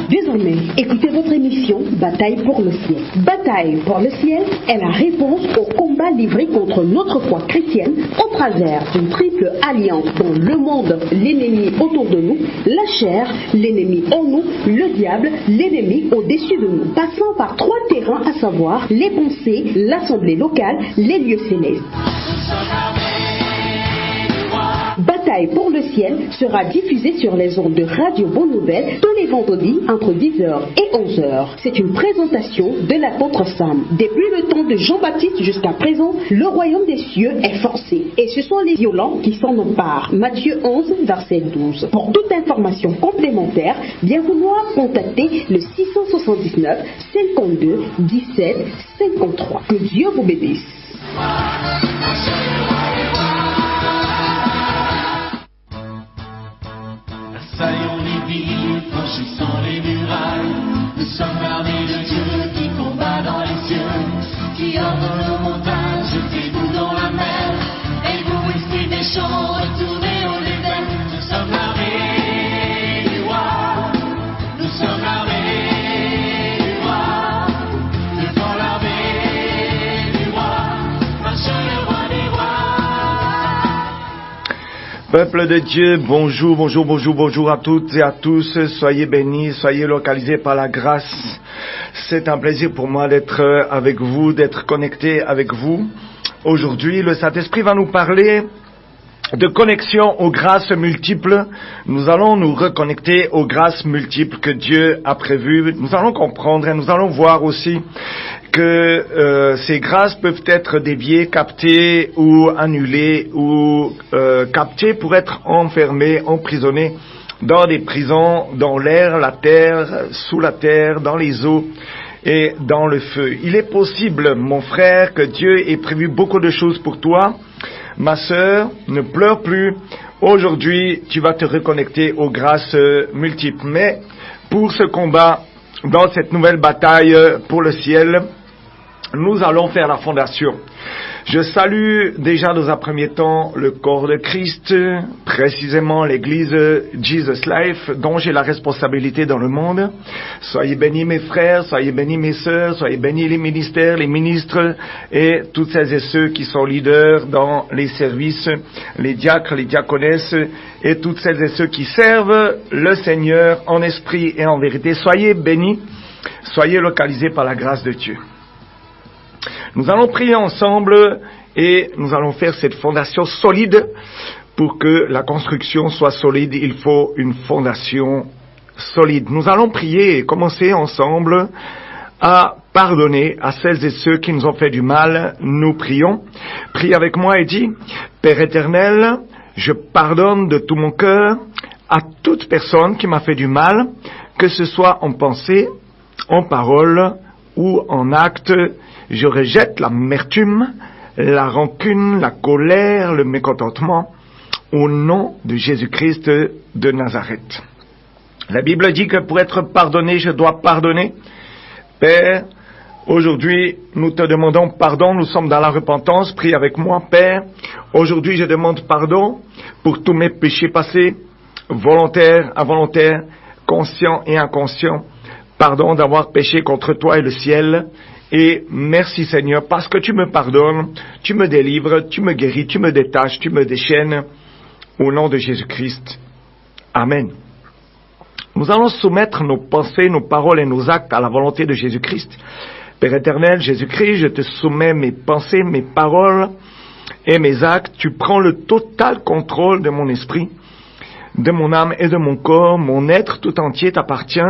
Désormais, écoutez votre émission Bataille pour le ciel. Bataille pour le ciel est la réponse au combat livré contre notre foi chrétienne au travers d'une triple alliance dont le monde, l'ennemi autour de nous, la chair, l'ennemi en nous, le diable, l'ennemi au-dessus de nous, passant par 3 terrains à savoir les pensées, l'assemblée locale, les lieux célestes. Bataille pour le ciel sera diffusée sur les ondes de Radio Bonne Nouvelle tous les vendredis entre 10h et 11h. C'est une présentation de l'apôtre Sam. Depuis le temps de Jean-Baptiste jusqu'à présent, le royaume des cieux est forcé. Et ce sont les violents qui s'en emparent. Matthieu 11, verset 12. Pour toute information complémentaire, bien vouloir contacter le 679 52 17 53. Que Dieu vous bénisse. Assaillons les villes, franchissons les murailles. Nous sommes l'armée de Dieu qui combat dans les cieux, qui ordonne aux montagnes, jetez-vous dans la mer. Et vous, esprits méchants, retournez au Éden. Nous sommes l'armée du roi. Nous sommes l'armée du roi. Devant l'armée du roi, marche le roi des rois. Peuple de Dieu, bonjour, bonjour, bonjour, bonjour à toutes et à tous. Soyez bénis, soyez localisés par la grâce. C'est un plaisir pour moi d'être avec vous, d'être connecté avec vous. Aujourd'hui, le Saint-Esprit va nous parler de connexion aux grâces multiples. Nous allons nous reconnecter aux grâces multiples que Dieu a prévues. Nous allons comprendre et nous allons voir aussi que ces grâces peuvent être déviées, captées ou annulées ou captées pour être enfermées, emprisonnées dans des prisons, dans l'air, la terre, sous la terre, dans les eaux et dans le feu. Il est possible, mon frère, que Dieu ait prévu beaucoup de choses pour toi. Ma sœur, ne pleure plus. Aujourd'hui, tu vas te reconnecter aux grâces multiples. Mais pour ce combat, dans cette nouvelle bataille pour le ciel, nous allons faire la fondation. Je salue déjà dans un premier temps le corps de Christ, précisément l'église Jesus Life, dont j'ai la responsabilité dans le monde. Soyez bénis mes frères, soyez bénis mes sœurs, soyez bénis les ministères, les ministres et toutes celles et ceux qui sont leaders dans les services, les diacres, les diaconesses et toutes celles et ceux qui servent le Seigneur en esprit et en vérité. Soyez bénis, soyez localisés par la grâce de Dieu. Nous allons prier ensemble et nous allons faire cette fondation solide. Pour que la construction soit solide, il faut une fondation solide. Nous allons prier et commencer ensemble à pardonner à celles et ceux qui nous ont fait du mal. Nous prions. Prie avec moi et dis: Père éternel, je pardonne de tout mon cœur à toute personne qui m'a fait du mal, que ce soit en pensée, en parole ou en acte. Je rejette l'amertume, la rancune, la colère, le mécontentement, au nom de Jésus-Christ de Nazareth. La Bible dit que pour être pardonné, je dois pardonner. Père, aujourd'hui, nous te demandons pardon, nous sommes dans la repentance. Prie avec moi, Père. Aujourd'hui, je demande pardon pour tous mes péchés passés, volontaires, involontaires, conscients et inconscients. Pardon d'avoir péché contre toi et le ciel. Et merci Seigneur, parce que tu me pardonnes, tu me délivres, tu me guéris, tu me détaches, tu me déchaînes, au nom de Jésus-Christ. Amen. Nous allons soumettre nos pensées, nos paroles et nos actes à la volonté de Jésus-Christ. Père éternel, Jésus-Christ, je te soumets mes pensées, mes paroles et mes actes. Tu prends le total contrôle de mon esprit, de mon âme et de mon corps. Mon être tout entier t'appartient.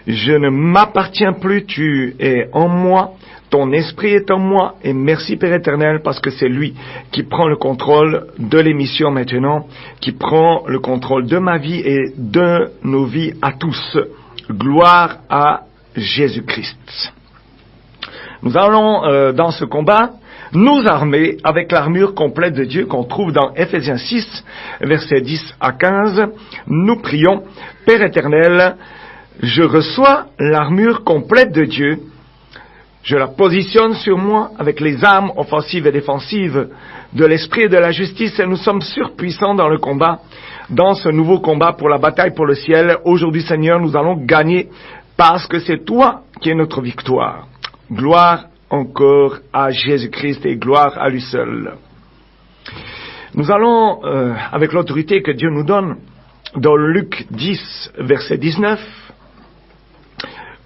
Je ne m'appartiens plus, tu es en moi, ton esprit est en moi, et merci Père éternel, parce que c'est lui qui prend le contrôle de l'émission maintenant, qui prend le contrôle de ma vie et de nos vies à tous. Gloire à Jésus-Christ. Nous allons dans ce combat nous armer avec l'armure complète de Dieu qu'on trouve dans Ephésiens 6, versets 10 à 15. Nous prions, Père éternel, je reçois l'armure complète de Dieu Je la positionne sur moi avec les armes offensives et défensives de l'esprit et de la justice, et nous sommes surpuissants dans le combat, dans ce nouveau combat pour la bataille pour le ciel. Aujourd'hui, Seigneur, nous allons gagner parce que c'est toi qui es notre victoire. Gloire encore à Jésus-Christ et gloire à lui seul. Nous allons, avec l'autorité que Dieu nous donne, dans Luc 10, verset 19,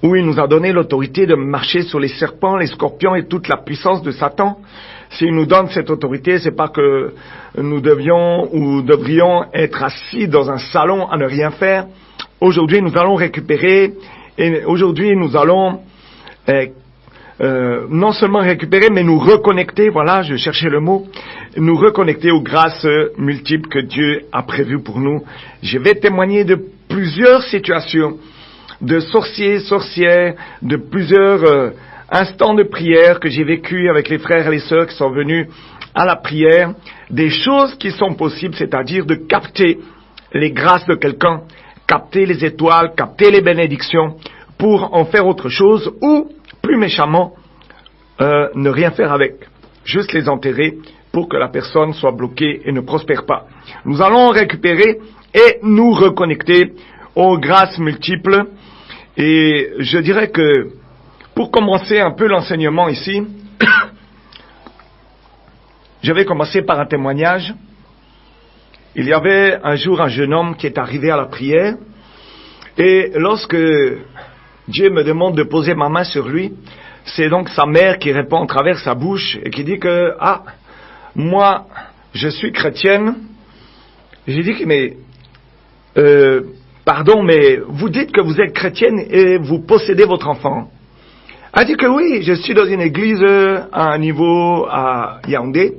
où il nous a donné l'autorité de marcher sur les serpents, les scorpions et toute la puissance de Satan. S'il nous donne cette autorité, c'est pas que nous devions ou devrions être assis dans un salon à ne rien faire. Aujourd'hui, nous allons récupérer, et aujourd'hui, nous allons non seulement récupérer, mais nous reconnecter, voilà, je cherchais le mot, nous reconnecter aux grâces multiples que Dieu a prévues pour nous. Je vais témoigner de plusieurs situations, de sorciers, sorcières, de plusieurs instants de prière que j'ai vécu avec les frères et les sœurs qui sont venus à la prière, des choses qui sont possibles, c'est-à-dire de capter les grâces de quelqu'un, capter les étoiles, capter les bénédictions, pour en faire autre chose, ou, plus méchamment, ne rien faire avec, juste les enterrer pour que la personne soit bloquée et ne prospère pas. Nous allons récupérer et nous reconnecter aux grâces multiples. Et je dirais que, pour commencer un peu l'enseignement ici, je vais commencer par un témoignage. Il y avait un jour un jeune homme qui est arrivé à la prière, et lorsque Dieu me demande de poser ma main sur lui, c'est donc sa mère qui répond à travers sa bouche et qui dit que, moi, je suis chrétienne. J'ai dit que, mais, pardon, mais vous dites que vous êtes chrétienne et vous possédez votre enfant. Elle dit que oui, je suis dans une église à un niveau à Yaoundé,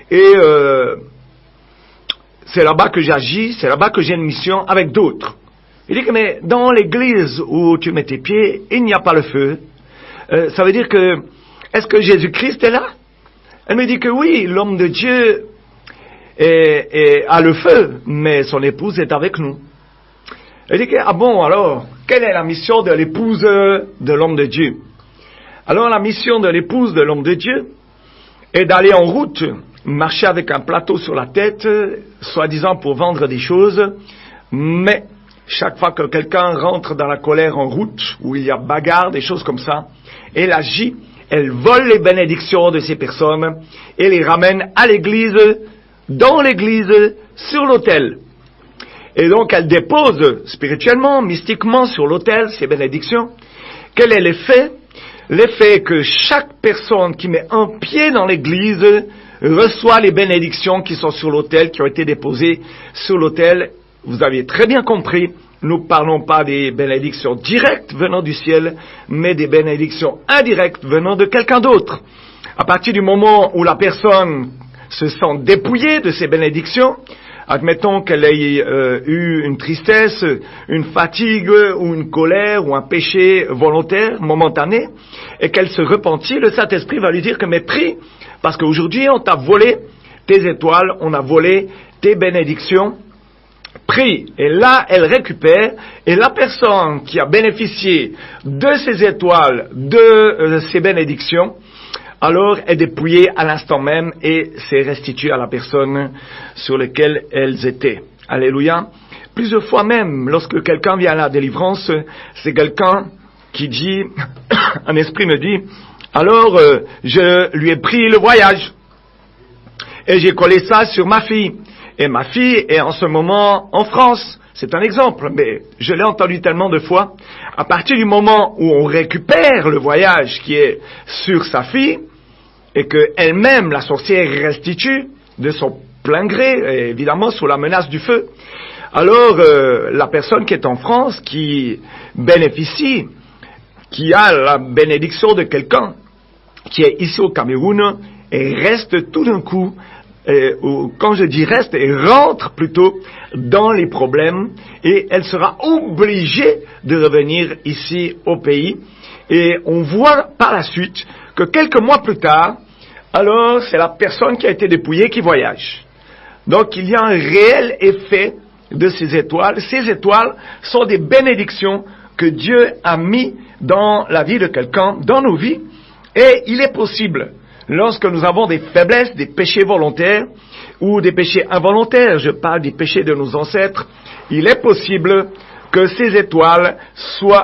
et c'est là-bas que j'agis, c'est là-bas que j'ai une mission avec d'autres. Il dit que, mais dans l'église où tu mets tes pieds, il n'y a pas le feu. Ça veut dire que, est-ce que Jésus-Christ est là? Elle me dit que oui, l'homme de Dieu a le feu, mais son épouse est avec nous. Elle dit que, bon, alors, quelle est la mission de l'épouse de l'homme de Dieu? Alors, la mission de l'épouse de l'homme de Dieu est d'aller en route, marcher avec un plateau sur la tête, soi-disant pour vendre des choses, mais chaque fois que quelqu'un rentre dans la colère en route, où il y a bagarre, des choses comme ça, elle agit, elle vole les bénédictions de ces personnes et les ramène à l'église, dans l'église, sur l'autel. Et donc elle dépose spirituellement, mystiquement sur l'autel ces bénédictions. Quel est l'effet? L'effet est que chaque personne qui met un pied dans l'église reçoit les bénédictions qui sont sur l'autel, qui ont été déposées sur l'autel. Vous avez très bien compris, nous ne parlons pas des bénédictions directes venant du ciel, mais des bénédictions indirectes venant de quelqu'un d'autre. À partir du moment où la personne se sent dépouillée de ces bénédictions, admettons qu'elle ait eu une tristesse, une fatigue ou une colère ou un péché volontaire, momentané, et qu'elle se repentit, le Saint-Esprit va lui dire que mais prie, parce qu'aujourd'hui on t'a volé tes étoiles, on a volé tes bénédictions, prie. Et là elle récupère, et la personne qui a bénéficié de ces étoiles, de ces bénédictions, alors est dépouillée à l'instant même et c'est restitué à la personne sur laquelle elles étaient. Alléluia. Plusieurs fois même, lorsque quelqu'un vient à la délivrance, c'est quelqu'un qui dit, un esprit me dit, alors je lui ai pris le voyage et j'ai collé ça sur ma fille. Et ma fille est en ce moment en France. C'est un exemple, mais je l'ai entendu tellement de fois. À partir du moment où on récupère le voyage qui est sur sa fille, et que elle-même, la sorcière, restitue de son plein gré, évidemment sous la menace du feu, alors la personne qui est en France, qui bénéficie, qui a la bénédiction de quelqu'un, qui est ici au Cameroun, et reste tout d'un coup, quand je dis reste, elle rentre plutôt dans les problèmes, et elle sera obligée de revenir ici au pays. Et on voit par la suite que quelques mois plus tard, alors c'est la personne qui a été dépouillée qui voyage. Donc il y a un réel effet de ces étoiles. Ces étoiles sont des bénédictions que Dieu a mis dans la vie de quelqu'un, dans nos vies, Et il est possible, lorsque nous avons des faiblesses, des péchés volontaires ou des péchés involontaires, je parle des péchés de nos ancêtres, il est possible que ces étoiles,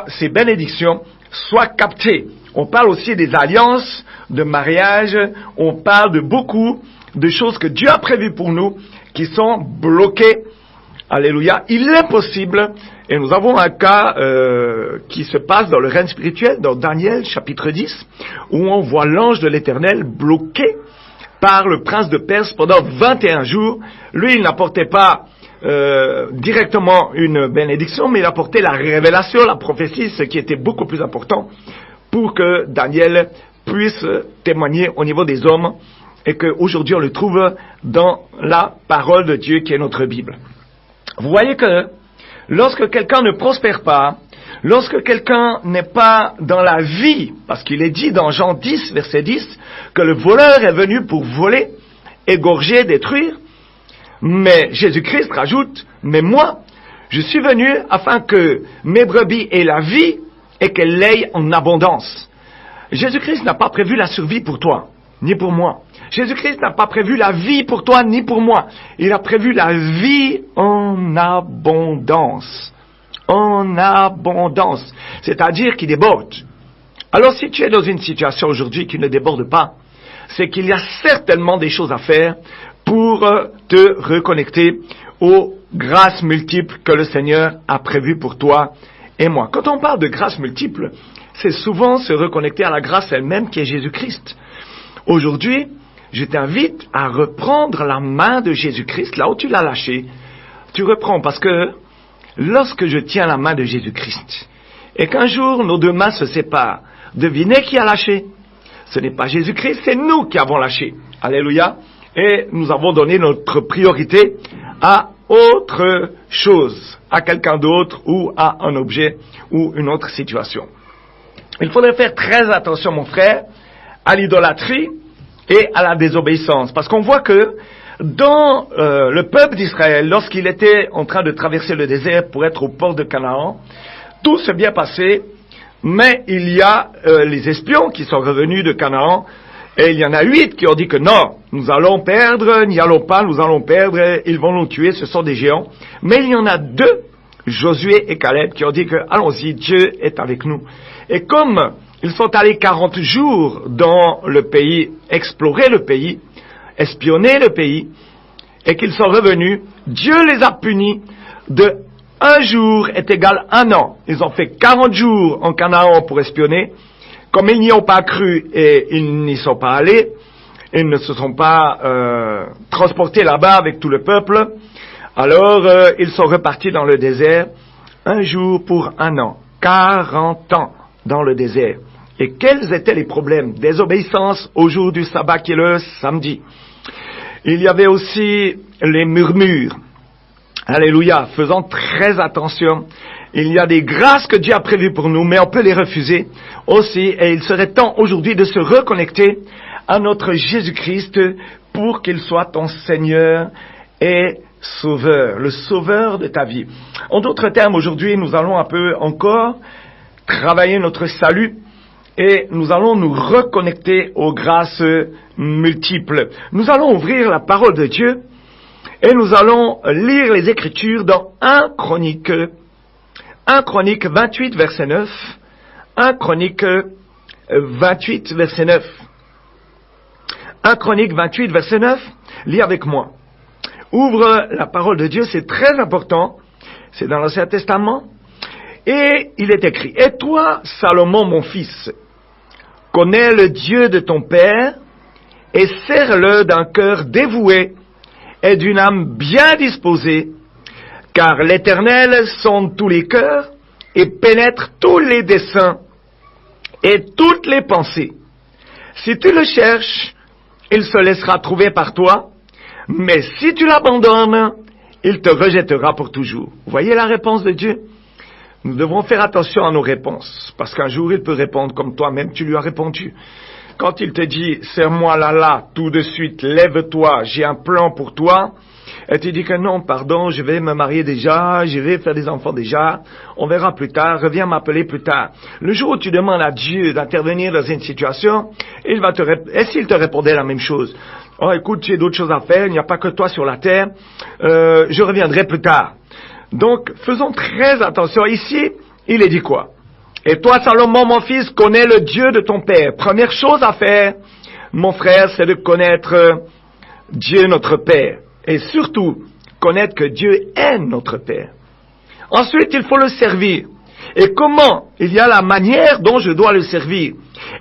ces bénédictions, soient captées. On parle aussi des alliances de mariage, on parle de beaucoup de choses que Dieu a prévues pour nous qui sont bloquées. Alléluia. Il est possible, et nous avons un cas qui se passe dans le règne spirituel, dans Daniel chapitre 10, où on voit l'ange de l'Éternel bloqué par le prince de Perse pendant 21 jours. Lui, il n'apportait pas directement une bénédiction, mais il apportait la révélation, la prophétie, ce qui était beaucoup plus important pour que Daniel puisse témoigner au niveau des hommes et qu'aujourd'hui on le trouve dans la parole de Dieu qui est notre Bible. Vous voyez que lorsque quelqu'un ne prospère pas, lorsque quelqu'un n'est pas dans la vie, parce qu'il est dit dans Jean 10, verset 10, que le voleur est venu pour voler, égorger, détruire, mais Jésus-Christ rajoute, mais moi, je suis venu afin que mes brebis aient la vie et qu'elles l'aient en abondance. Jésus-Christ n'a pas prévu la survie pour toi, ni pour moi. Jésus-Christ n'a pas prévu la vie pour toi, ni pour moi. Il a prévu la vie en abondance. En abondance. C'est-à-dire qu'il déborde. Alors si tu es dans une situation aujourd'hui qui ne déborde pas, c'est qu'il y a certainement des choses à faire pour te reconnecter aux grâces multiples que le Seigneur a prévues pour toi et moi. Quand on parle de grâces multiples, c'est souvent se reconnecter à la grâce elle-même qui est Jésus-Christ. Aujourd'hui, je t'invite à reprendre la main de Jésus-Christ, là où tu l'as lâché. Tu reprends, parce que lorsque je tiens la main de Jésus-Christ, et qu'un jour nos deux mains se séparent, devinez qui a lâché? Ce n'est pas Jésus-Christ, c'est nous qui avons lâché. Alléluia. Et nous avons donné notre priorité à autre chose, à quelqu'un d'autre ou à un objet ou une autre situation. Il faudrait faire très attention, mon frère, à l'idolâtrie et à la désobéissance. Parce qu'on voit que dans le peuple d'Israël, lorsqu'il était en train de traverser le désert pour être au port de Canaan, tout s'est bien passé, mais il y a les espions qui sont revenus de Canaan, et il y en a 8 qui ont dit que non, nous allons perdre, n'y allons pas, nous allons perdre, ils vont nous tuer, ce sont des géants. Mais il y en a 2, Josué et Caleb, qui ont dit que allons-y, Dieu est avec nous. Et comme ils sont allés 40 jours dans le pays, explorer le pays, espionner le pays, et qu'ils sont revenus, Dieu les a punis de 1 jour est égal 1 an. Ils ont fait 40 jours en Canaan pour espionner. Comme ils n'y ont pas cru et ils n'y sont pas allés, ils ne se sont pas transportés là-bas avec tout le peuple, alors ils sont repartis dans le désert 1 jour pour 1 an, 40 ans dans le désert. Et quels étaient les problèmes? Désobéissance au jour du sabbat qui est le samedi. Il y avait aussi les murmures. Alléluia, faisons très attention. Il y a des grâces que Dieu a prévues pour nous, mais on peut les refuser aussi. Et il serait temps aujourd'hui de se reconnecter à notre Jésus-Christ pour qu'il soit ton Seigneur et Sauveur, le Sauveur de ta vie. En d'autres termes, aujourd'hui, nous allons un peu encore travailler notre salut et nous allons nous reconnecter aux grâces multiples. Nous allons ouvrir la parole de Dieu et nous allons lire les Écritures dans 1 Chronique 28, verset 9. 1 Chronique 28, verset 9. 1 Chronique 28, verset 9. Lis avec moi. Ouvre la parole de Dieu, c'est très important. C'est dans l'Ancien Testament. Et il est écrit, « Et toi, Salomon, mon fils, connais le Dieu de ton père, et sers-le d'un cœur dévoué et d'une âme bien disposée, car l'Éternel sonde tous les cœurs et pénètre tous les desseins et toutes les pensées. Si tu le cherches, il se laissera trouver par toi, mais si tu l'abandonnes, il te rejettera pour toujours. » Vous voyez la réponse de Dieu? Nous devons faire attention à nos réponses, parce qu'un jour il peut répondre comme toi-même tu lui as répondu. Quand il te dit « Serre-moi là, tout de suite, lève-toi, j'ai un plan pour toi », et tu dis que non, pardon, je vais me marier déjà, je vais faire des enfants déjà, on verra plus tard, reviens m'appeler plus tard. Le jour où tu demandes à Dieu d'intervenir dans une situation, et s'il te répondait la même chose? Oh, écoute, j'ai d'autres choses à faire, il n'y a pas que toi sur la terre, je reviendrai plus tard. Donc, faisons très attention. Ici, il est dit quoi? Et toi, Salomon, mon fils, connais le Dieu de ton père. Première chose à faire, mon frère, c'est de connaître Dieu notre Père. Et surtout, connaître que Dieu est notre Père. Ensuite, il faut le servir. Et comment? Il y a la manière dont je dois le servir.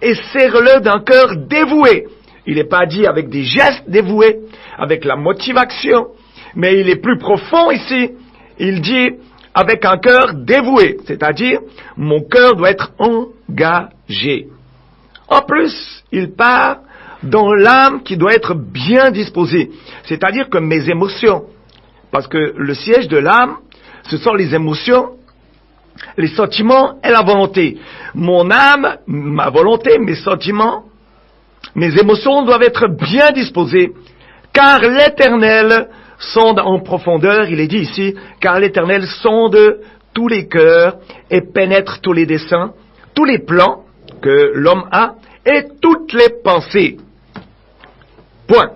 Et serre-le d'un cœur dévoué. Il n'est pas dit avec des gestes dévoués, avec la motivation, mais il est plus profond ici. Il dit avec un cœur dévoué, c'est-à-dire mon cœur doit être engagé. En plus, il part dans l'âme qui doit être bien disposée, c'est-à-dire que mes émotions, parce que le siège de l'âme, ce sont les émotions, les sentiments et la volonté. Mon âme, ma volonté, mes sentiments, mes émotions doivent être bien disposées, car l'Éternel sonde en profondeur, il est dit ici, car l'Éternel sonde tous les cœurs et pénètre tous les desseins, tous les plans que l'homme a et toutes les pensées. Point.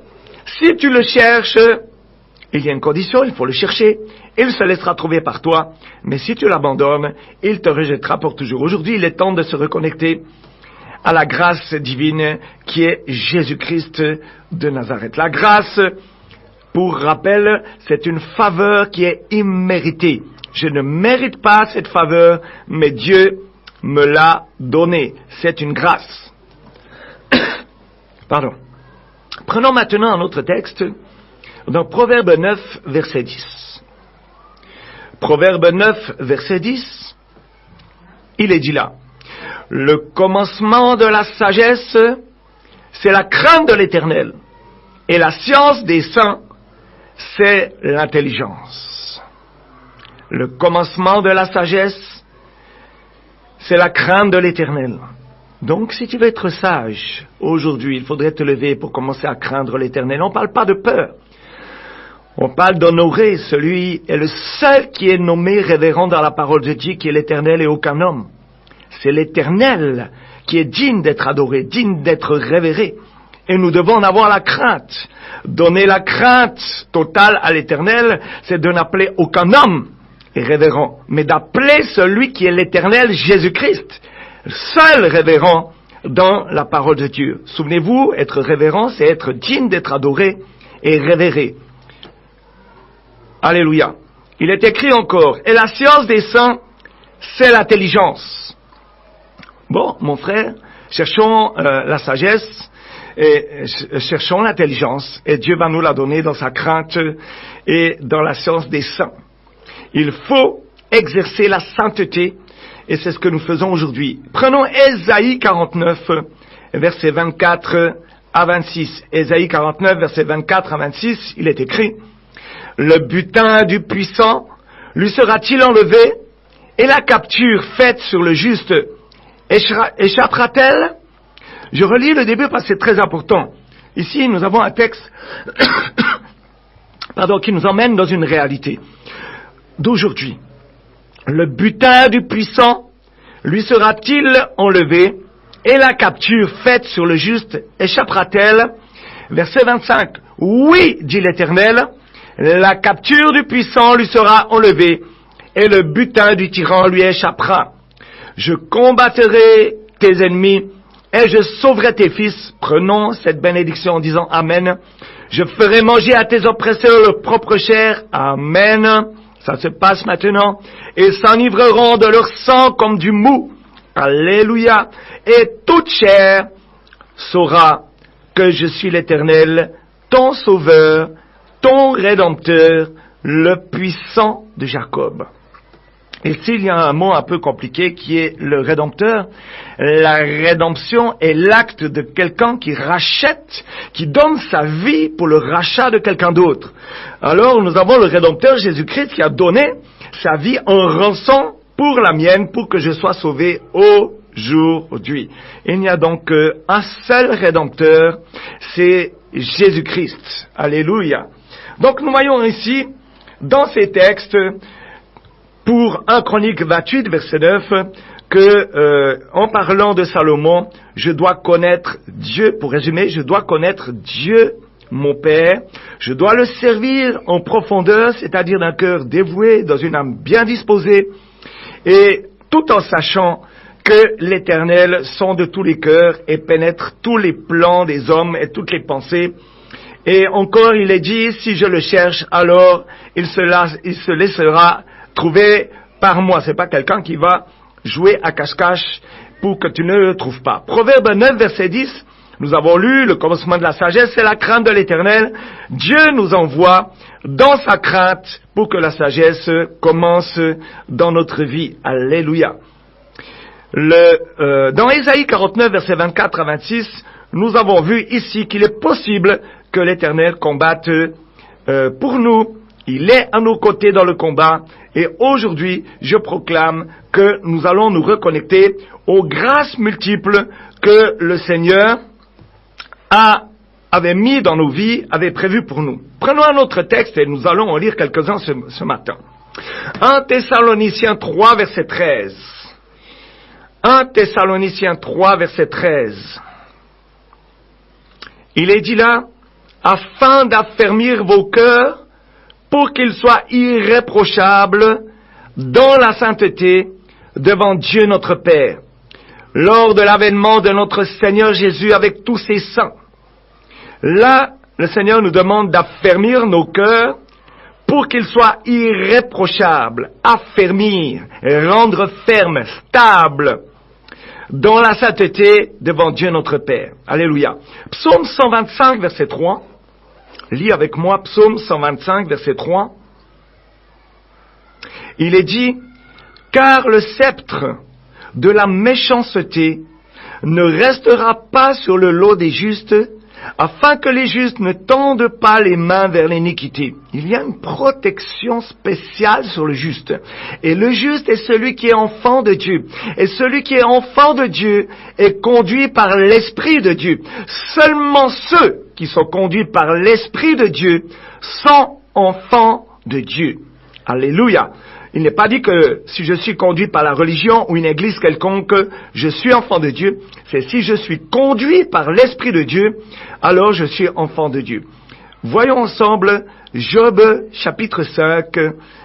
Si tu le cherches, il y a une condition, il faut le chercher, il se laissera trouver par toi, mais si tu l'abandonnes, il te rejettera pour toujours. Aujourd'hui, il est temps de se reconnecter à la grâce divine qui est Jésus-Christ de Nazareth. La grâce, pour rappel, c'est une faveur qui est imméritée. Je ne mérite pas cette faveur, mais Dieu me l'a donnée. C'est une grâce. Pardon. Prenons maintenant un autre texte dans Proverbe 9, verset 10. Proverbe 9, verset 10, il est dit là, le commencement de la sagesse, c'est la crainte de l'Éternel, et la science des saints, c'est l'intelligence. Le commencement de la sagesse, c'est la crainte de l'Éternel. Donc, si tu veux être sage, aujourd'hui, il faudrait te lever pour commencer à craindre l'Éternel. On ne parle pas de peur. On parle d'honorer. Celui est le seul qui est nommé révérend dans la parole de Dieu, qui est l'Éternel et aucun homme. C'est l'Éternel qui est digne d'être adoré, digne d'être révéré. Et nous devons en avoir la crainte. Donner la crainte totale à l'Éternel, c'est de n'appeler aucun homme révérend, mais d'appeler celui qui est l'Éternel, Jésus-Christ, seul révérend dans la parole de Dieu. Souvenez-vous, être révérend, c'est être digne d'être adoré et révéré. Alléluia. Il est écrit encore, et la science des saints, c'est l'intelligence. Bon, mon frère, cherchons la sagesse et cherchons l'intelligence, et Dieu va nous la donner dans sa crainte et dans la science des saints. Il faut exercer la sainteté, et c'est ce que nous faisons aujourd'hui. Prenons Ésaïe 49, versets 24 à 26. Ésaïe 49, versets 24 à 26, il est écrit, « Le butin du puissant lui sera-t-il enlevé, et la capture faite sur le juste échappera-t-elle » Je relis le début parce que c'est très important. Ici, nous avons un texte qui nous emmène dans une réalité d'aujourd'hui. Le butin du puissant lui sera-t-il enlevé, et la capture faite sur le juste échappera-t-elle? Verset 25. Oui, dit l'Éternel, la capture du puissant lui sera enlevée, et le butin du tyran lui échappera. Je combattrai tes ennemis, et je sauverai tes fils. Prenons cette bénédiction en disant Amen. Je ferai manger à tes oppresseurs leur propre chair. Amen. Ça se passe maintenant. Et s'enivreront de leur sang comme du mou. Alléluia. Et toute chair saura que je suis l'Éternel, ton sauveur, ton rédempteur, le puissant de Jacob. Ici, il y a un mot un peu compliqué qui est le rédempteur. La rédemption est l'acte de quelqu'un qui rachète, qui donne sa vie pour le rachat de quelqu'un d'autre. Alors, nous avons le rédempteur Jésus-Christ qui a donné sa vie en rançon pour la mienne, pour que je sois sauvé aujourd'hui. Il n'y a donc un seul rédempteur, c'est Jésus-Christ. Alléluia. Donc nous voyons ici, dans ces textes, pour 1 Chronique 28, verset 9, que, en parlant de Salomon, je dois connaître Dieu, pour résumer, je dois connaître Dieu, mon Père, je dois le servir en profondeur, c'est-à-dire d'un cœur dévoué, dans une âme bien disposée, et tout en sachant que l'Éternel sonde de tous les cœurs et pénètre tous les plans des hommes et toutes les pensées. Et encore, il est dit, si je le cherche, alors il se laissera trouver par moi. C'est pas quelqu'un qui va jouer à cache-cache pour que tu ne le trouves pas. Proverbe 9, verset 10, nous avons lu le commencement de la sagesse, c'est la crainte de l'Éternel. Dieu nous envoie dans sa crainte pour que la sagesse commence dans notre vie. Alléluia. Dans Ésaïe 49, verset 24 à 26, nous avons vu ici qu'il est possible que l'Éternel combatte pour nous. Il est à nos côtés dans le combat. Et aujourd'hui, je proclame que nous allons nous reconnecter aux grâces multiples que le Seigneur avait mis dans nos vies, avait prévu pour nous. Prenons un autre texte et nous allons en lire quelques-uns ce matin. 1 Thessaloniciens 3, verset 13. 1 Thessaloniciens 3, verset 13. Il est dit là, afin d'affermir vos cœurs, pour qu'ils soient irréprochables dans la sainteté devant Dieu notre Père, lors de l'avènement de notre Seigneur Jésus avec tous ses saints. Là, le Seigneur nous demande d'affermir nos cœurs pour qu'ils soient irréprochables, affermir, rendre fermes, stables, dans la sainteté devant Dieu notre Père. Alléluia. Psaume 125, verset 3. Lis avec moi Psaume 125, verset 3. Il est dit, « Car le sceptre de la méchanceté ne restera pas sur le lot des justes, afin que les justes ne tendent pas les mains vers l'iniquité. » Il y a une protection spéciale sur le juste. Et le juste est celui qui est enfant de Dieu. Et celui qui est enfant de Dieu est conduit par l'Esprit de Dieu. Seulement ceux qui sont conduits par l'Esprit de Dieu sont enfants de Dieu. Alléluia. Il n'est pas dit que si je suis conduit par la religion ou une église quelconque, je suis enfant de Dieu. C'est si je suis conduit par l'Esprit de Dieu, alors je suis enfant de Dieu. Voyons ensemble Job chapitre 5,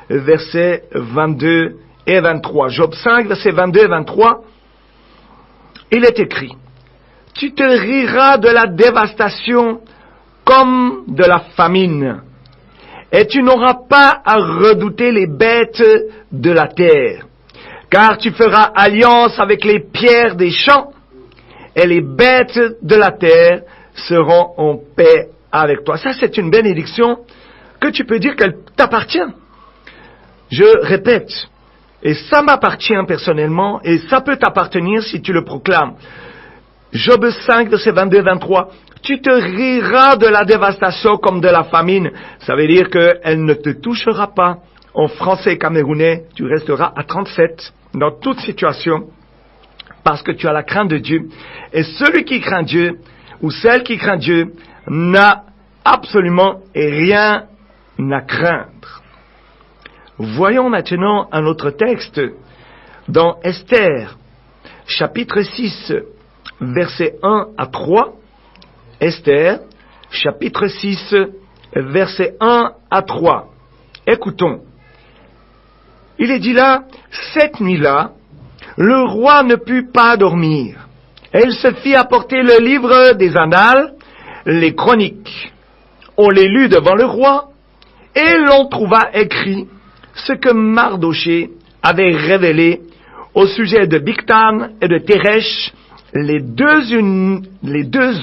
versets 22 et 23. Job 5, versets 22 et 23. Il est écrit, « Tu te riras de la dévastation comme de la famine. Et tu n'auras pas à redouter les bêtes de la terre, car tu feras alliance avec les pierres des champs, et les bêtes de la terre seront en paix avec toi. » Ça, c'est une bénédiction que tu peux dire qu'elle t'appartient. Je répète, et ça m'appartient personnellement, et ça peut t'appartenir si tu le proclames. Job 5, verset 22-23. Tu te riras de la dévastation comme de la famine. Ça veut dire qu'elle ne te touchera pas. En français camerounais, tu resteras à 37 dans toute situation parce que tu as la crainte de Dieu. Et celui qui craint Dieu, ou celle qui craint Dieu, n'a absolument rien à craindre. Voyons maintenant un autre texte dans Esther, chapitre 6, versets 1 à 3. Esther, chapitre 6, versets 1 à 3. Écoutons. Il est dit là, cette nuit-là, le roi ne put pas dormir. Et il se fit apporter le livre des annales, les chroniques. On les lut devant le roi, et l'on trouva écrit ce que Mardoché avait révélé au sujet de Bigtan et de Téresh, les deux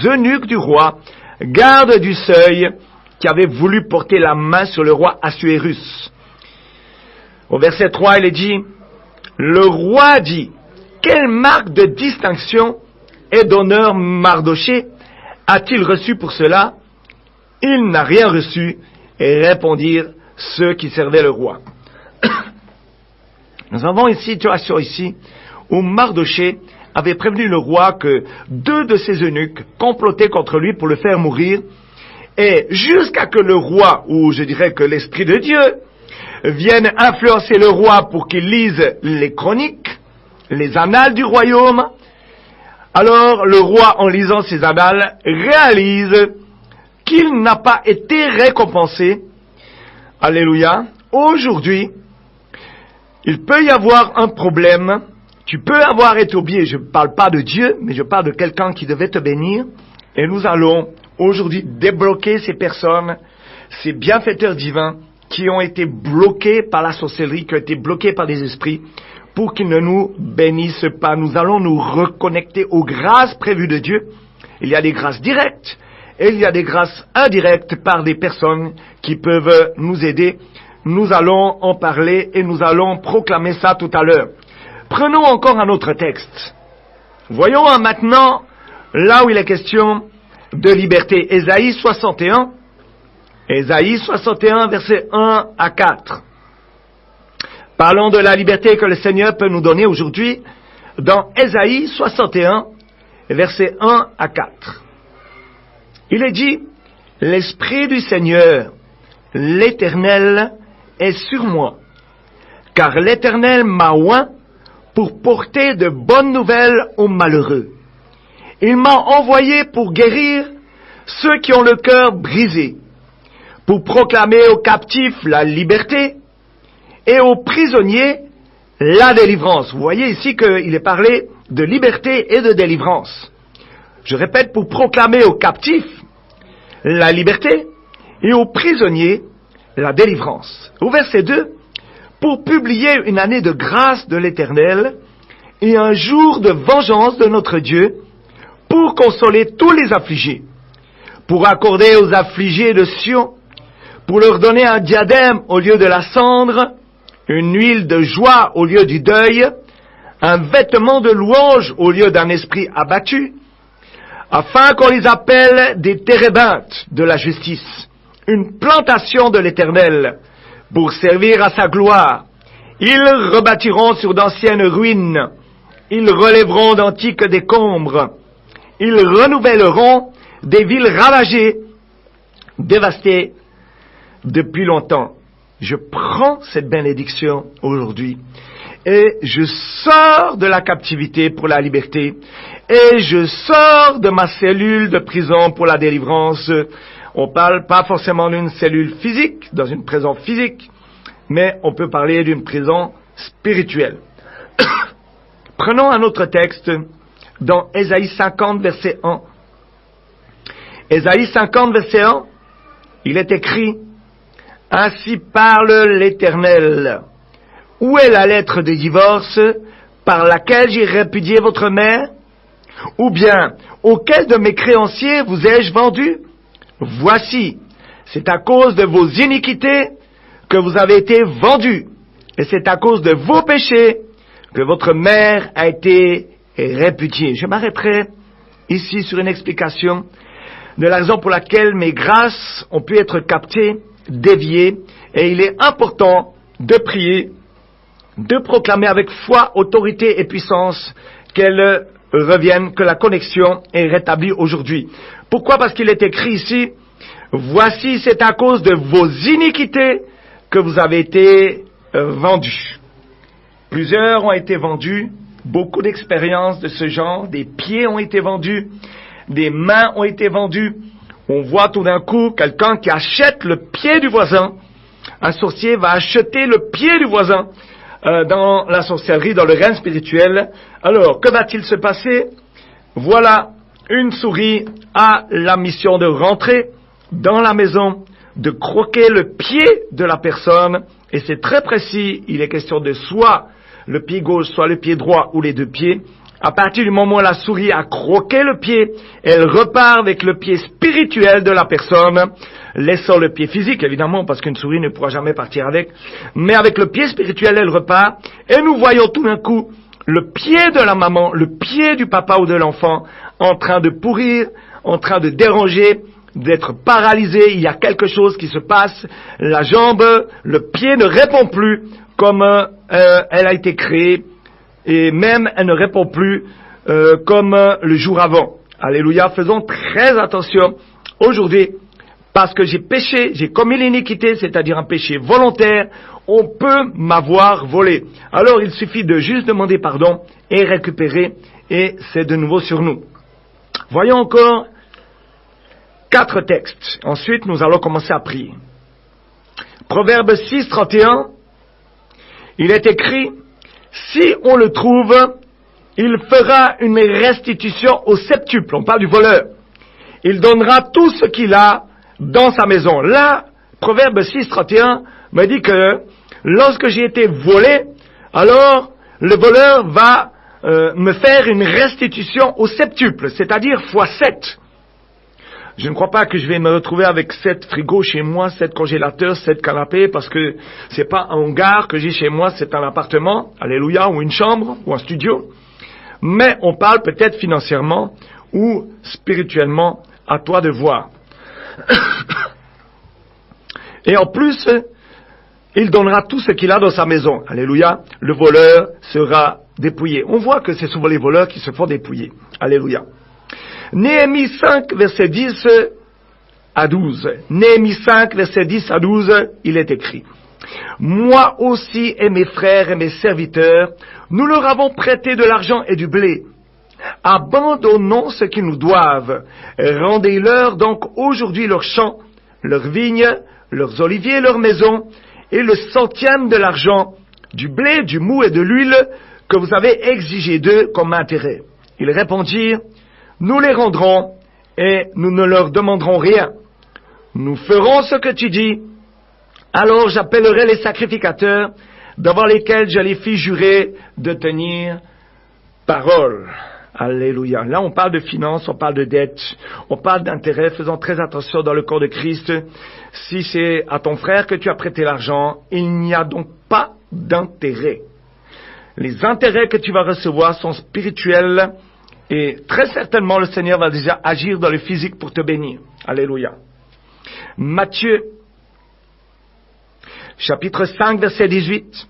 eunuques du roi, gardes du seuil, qui avaient voulu porter la main sur le roi Assuérus. Au verset 3, il est dit, « Le roi dit, quelle marque de distinction et d'honneur Mardoché a-t-il reçu pour cela? Il n'a rien reçu, et répondirent ceux qui servaient le roi. » Nous avons une situation ici où Mardoché avait prévenu le roi que 2 de ses eunuques complotaient contre lui pour le faire mourir, Et jusqu'à que le roi, ou je dirais que l'Esprit de Dieu, vienne influencer le roi pour qu'il lise les chroniques, les annales du royaume, alors le roi, en lisant ces annales, réalise qu'il n'a pas été récompensé. Alléluia. Aujourd'hui, il peut y avoir un problème. Tu peux avoir été oublié. Je ne parle pas de Dieu, mais je parle de quelqu'un qui devait te bénir. Et nous allons aujourd'hui débloquer ces personnes, ces bienfaiteurs divins qui ont été bloqués par la sorcellerie, qui ont été bloqués par des esprits, pour qu'ils ne nous bénissent pas. Nous allons nous reconnecter aux grâces prévues de Dieu. Il y a des grâces directes et il y a des grâces indirectes par des personnes qui peuvent nous aider. Nous allons en parler et nous allons proclamer ça tout à l'heure. Prenons encore un autre texte. Voyons maintenant là où il est question de liberté. Ésaïe 61. Ésaïe 61, versets 1 à 4. Parlons de la liberté que le Seigneur peut nous donner aujourd'hui dans Ésaïe 61, versets 1 à 4. Il est dit, « L'Esprit du Seigneur, l'Éternel, est sur moi, car l'Éternel m'a oint pour porter de bonnes nouvelles aux malheureux. Il m'a envoyé pour guérir ceux qui ont le cœur brisé, pour proclamer aux captifs la liberté et aux prisonniers la délivrance. » Vous voyez ici qu'il est parlé de liberté et de délivrance. Je répète, pour proclamer aux captifs la liberté et aux prisonniers la délivrance. Au verset 2, pour publier une année de grâce de l'Éternel et un jour de vengeance de notre Dieu, pour consoler tous les affligés, pour accorder aux affligés de Sion, pour leur donner un diadème au lieu de la cendre, une huile de joie au lieu du deuil, un vêtement de louange au lieu d'un esprit abattu, afin qu'on les appelle des térébintes de la justice, une plantation de l'Éternel, pour servir à sa gloire. Ils rebâtiront sur d'anciennes ruines, ils relèveront d'antiques décombres, ils renouvelleront des villes ravagées, dévastées depuis longtemps. Je prends cette bénédiction aujourd'hui et je sors de la captivité pour la liberté et je sors de ma cellule de prison pour la délivrance. On parle pas forcément d'une cellule physique, dans une prison physique, mais on peut parler d'une prison spirituelle. Prenons un autre texte dans Ésaïe 50, verset 1. Ésaïe 50, verset 1, il est écrit, « Ainsi parle l'Éternel. Où est la lettre de divorce par laquelle j'ai répudié votre mère? Ou bien, auquel de mes créanciers vous ai-je vendu? Voici, c'est à cause de vos iniquités que vous avez été vendus, et c'est à cause de vos péchés que votre mère a été répudiée. » Je m'arrêterai ici sur une explication de la raison pour laquelle mes grâces ont pu être captées, déviées, et il est important de prier, de proclamer avec foi, autorité et puissance qu'elles reviennent, que la connexion est rétablie aujourd'hui. Pourquoi? Parce qu'il est écrit ici, « Voici, c'est à cause de vos iniquités que vous avez été vendus. » Plusieurs ont été vendus, beaucoup d'expériences de ce genre, des pieds ont été vendus, des mains ont été vendues. On voit tout d'un coup quelqu'un qui achète le pied du voisin. Un sorcier va acheter le pied du voisin dans la sorcellerie, dans le règne spirituel. Alors, que va-t-il se passer? Voilà, une souris a la mission de rentrer dans la maison, de croquer le pied de la personne, et c'est très précis, il est question de soit le pied gauche, soit le pied droit, ou les deux pieds. À partir du moment où la souris a croqué le pied, elle repart avec le pied spirituel de la personne, laissant le pied physique, évidemment, parce qu'une souris ne pourra jamais partir avec, mais avec le pied spirituel, elle repart, et nous voyons tout d'un coup le pied de la maman, le pied du papa ou de l'enfant, en train de pourrir, en train de déranger, d'être paralysé, il y a quelque chose qui se passe, la jambe, le pied ne répond plus comme elle a été créée, et même elle ne répond plus comme le jour avant. Alléluia, faisons très attention aujourd'hui parce que j'ai péché, j'ai commis l'iniquité, c'est-à-dire un péché volontaire, on peut m'avoir volé. Alors il suffit de juste demander pardon et récupérer, et c'est de nouveau sur nous. Voyons encore 4 textes. Ensuite, nous allons commencer à prier. Proverbe 6, 31, il est écrit, si on le trouve, il fera une restitution au septuple. On parle du voleur. Il donnera tout ce qu'il a dans sa maison. Là, Proverbe 6, 31 me dit que lorsque j'ai été volé, alors le voleur va me faire une restitution au septuple, c'est-à-dire fois 7. Je ne crois pas que je vais me retrouver avec 7 frigos chez moi, 7 congélateurs, 7 canapés, parce que c'est pas un hangar que j'ai chez moi, c'est un appartement, alléluia, ou une chambre, ou un studio. Mais on parle peut-être financièrement ou spirituellement, à toi de voir. Et en plus, il donnera tout ce qu'il a dans sa maison. Alléluia, le voleur sera dépouillé. On voit que c'est souvent les voleurs qui se font dépouiller. Alléluia. Néhémie 5, verset 10 à 12. Néhémie 5, verset 10 à 12, il est écrit. Moi aussi et mes frères et mes serviteurs, nous leur avons prêté de l'argent et du blé. Abandonnons ce qu'ils nous doivent. Rendez-leur donc aujourd'hui leurs champs, leurs vignes, leurs oliviers, leurs maisons, et le centième de l'argent, du blé, du mou et de l'huile que vous avez exigé d'eux comme intérêt. Ils répondirent, nous les rendrons et nous ne leur demanderons rien. Nous ferons ce que tu dis. Alors j'appellerai les sacrificateurs devant lesquels je les fis jurer de tenir parole. Alléluia. Là, on parle de finances, on parle de dette, on parle d'intérêt. Faisons très attention dans le corps de Christ. Si c'est à ton frère que tu as prêté l'argent, il n'y a donc pas d'intérêt. Les intérêts que tu vas recevoir sont spirituels et très certainement le Seigneur va déjà agir dans le physique pour te bénir. Alléluia. Matthieu, chapitre 5, verset 18.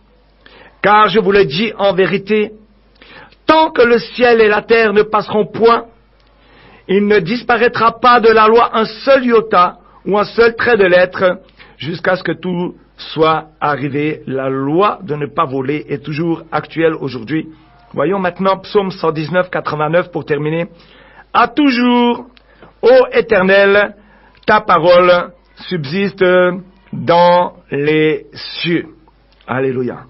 Car je vous le dis en vérité, tant que le ciel et la terre ne passeront point, il ne disparaîtra pas de la loi un seul iota ou un seul trait de lettre jusqu'à ce que tout soit arrivé. La loi de ne pas voler est toujours actuelle aujourd'hui. Voyons maintenant Psaume 119, 89 pour terminer. À toujours, ô Éternel, ta parole subsiste dans les cieux. Alléluia.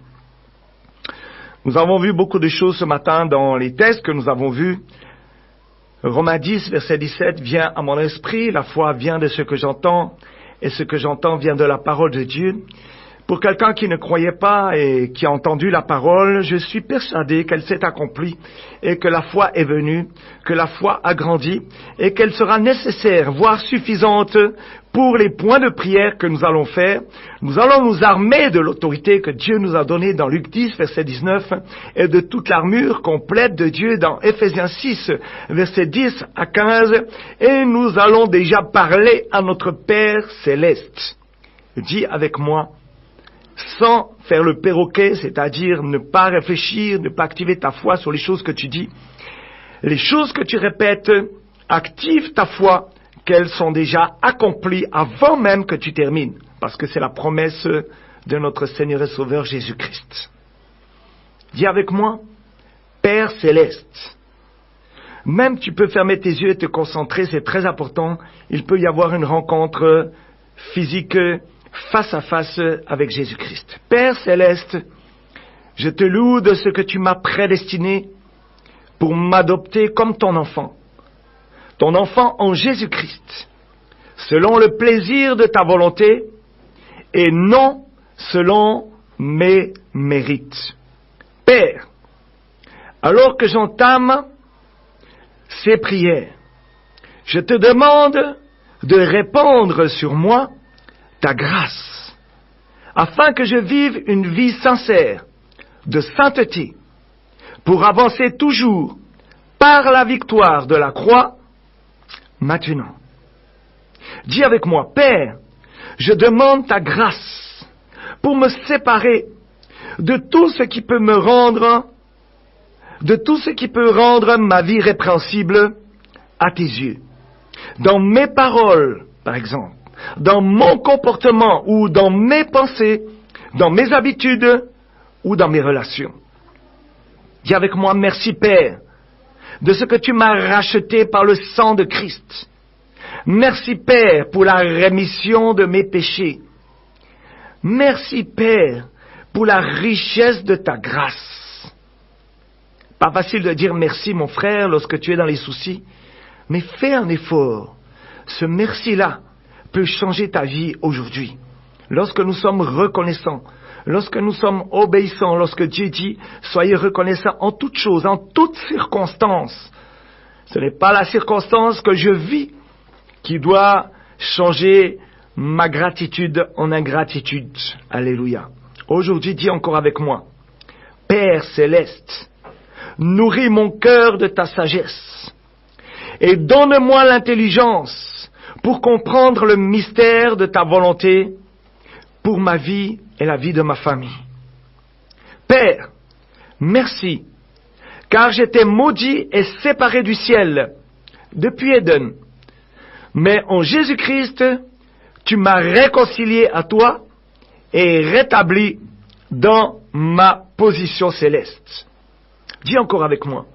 Nous avons vu beaucoup de choses ce matin dans les textes que nous avons vus. Romains 10, verset 17 vient à mon esprit. La foi vient de ce que j'entends et ce que j'entends vient de la parole de Dieu. Pour quelqu'un qui ne croyait pas et qui a entendu la parole, je suis persuadé qu'elle s'est accomplie et que la foi est venue, que la foi a grandi et qu'elle sera nécessaire, voire suffisante pour les points de prière que nous allons faire. Nous allons nous armer de l'autorité que Dieu nous a donnée dans Luc 10, verset 19 et de toute l'armure complète de Dieu dans Éphésiens 6, verset 10 à 15 et nous allons déjà parler à notre Père céleste. Dis avec moi, sans faire le perroquet, c'est-à-dire ne pas réfléchir, ne pas activer ta foi sur les choses que tu dis. Les choses que tu répètes, active ta foi, qu'elles sont déjà accomplies avant même que tu termines, parce que c'est la promesse de notre Seigneur et Sauveur Jésus-Christ. Dis avec moi, Père céleste. Même tu peux fermer tes yeux et te concentrer, c'est très important. Il peut y avoir une rencontre physique face à face avec Jésus-Christ. Père céleste, je te loue de ce que tu m'as prédestiné pour m'adopter comme ton enfant en Jésus-Christ, selon le plaisir de ta volonté et non selon mes mérites. Père, alors que j'entame ces prières, je te demande de répandre sur moi ta grâce, afin que je vive une vie sincère, de sainteté, pour avancer toujours par la victoire de la croix, maintenant. Dis avec moi, Père, je demande ta grâce pour me séparer de tout ce qui peut me rendre, de tout ce qui peut rendre ma vie répréhensible à tes yeux. Dans mes paroles, par exemple, dans mon comportement ou dans mes pensées, dans mes habitudes ou dans mes relations. Dis avec moi, merci Père, de ce que tu m'as racheté par le sang de Christ. Merci Père pour la rémission de mes péchés. Merci Père pour la richesse de ta grâce. Pas facile de dire merci mon frère lorsque tu es dans les soucis, mais fais un effort. Ce merci-là peut changer ta vie aujourd'hui. Lorsque nous sommes reconnaissants, lorsque nous sommes obéissants, lorsque Dieu dit « Soyez reconnaissants en toutes choses, en toutes circonstances », ce n'est pas la circonstance que je vis qui doit changer ma gratitude en ingratitude. Alléluia. Aujourd'hui, dis encore avec moi, Père céleste, nourris mon cœur de ta sagesse et donne-moi l'intelligence pour comprendre le mystère de ta volonté pour ma vie et la vie de ma famille. Père, merci, car j'étais maudit et séparé du ciel depuis Éden. Mais en Jésus-Christ, tu m'as réconcilié à toi et rétabli dans ma position céleste. Dis encore avec moi,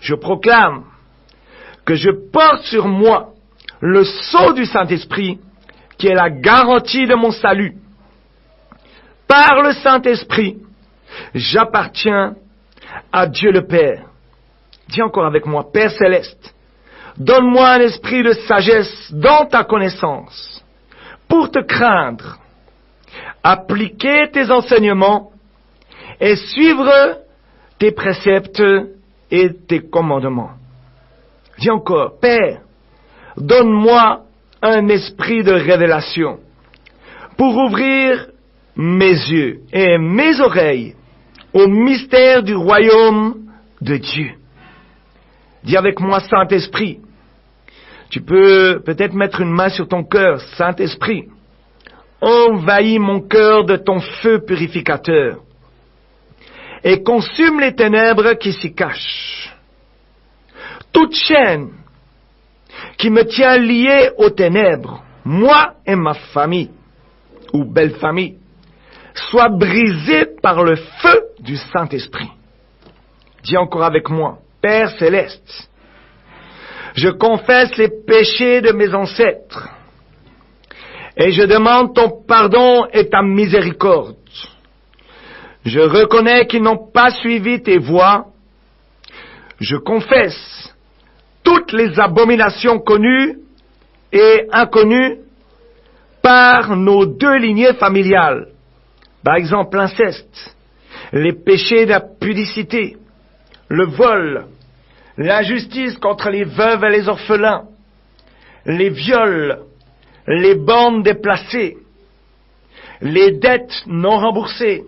je proclame que je porte sur moi le sceau du Saint-Esprit qui est la garantie de mon salut. Par le Saint-Esprit, j'appartiens à Dieu le Père. Dis encore avec moi, Père céleste, donne-moi un esprit de sagesse dans ta connaissance, pour te craindre, appliquer tes enseignements et suivre tes préceptes et tes commandements. Dis encore, Père, donne-moi un esprit de révélation pour ouvrir mes yeux et mes oreilles au mystère du royaume de Dieu. Dis avec moi, Saint-Esprit. Tu peux peut-être mettre une main sur ton cœur, Saint-Esprit. Envahis mon cœur de ton feu purificateur et consume les ténèbres qui s'y cachent. Toute chaîne qui me tient lié aux ténèbres, moi et ma famille, ou belle famille, soit brisée par le feu du Saint-Esprit. Dis encore avec moi, Père céleste, je confesse les péchés de mes ancêtres et je demande ton pardon et ta miséricorde. Je reconnais qu'ils n'ont pas suivi tes voies. Je confesse toutes les abominations connues et inconnues par nos deux lignées familiales. Par exemple, l'inceste, les péchés d'impudicité, le vol, l'injustice contre les veuves et les orphelins, les viols, les bandes déplacées, les dettes non remboursées,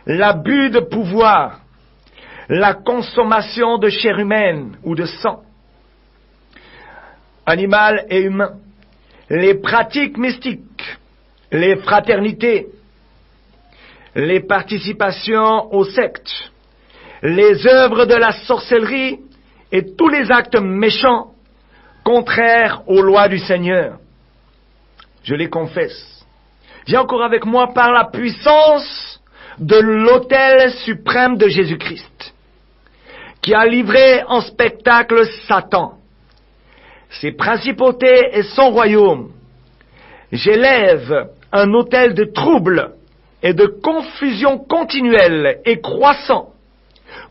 l'abus de pouvoir, la consommation de chair humaine ou de sang, animal et humain, les pratiques mystiques, les fraternités, les participations aux sectes, les œuvres de la sorcellerie et tous les actes méchants contraires aux lois du Seigneur. Je les confesse. Viens encore avec moi par la puissance de l'autel suprême de Jésus-Christ, qui a livré en spectacle Satan, ses principautés et son royaume. J'élève un autel de trouble et de confusion continuelle et croissant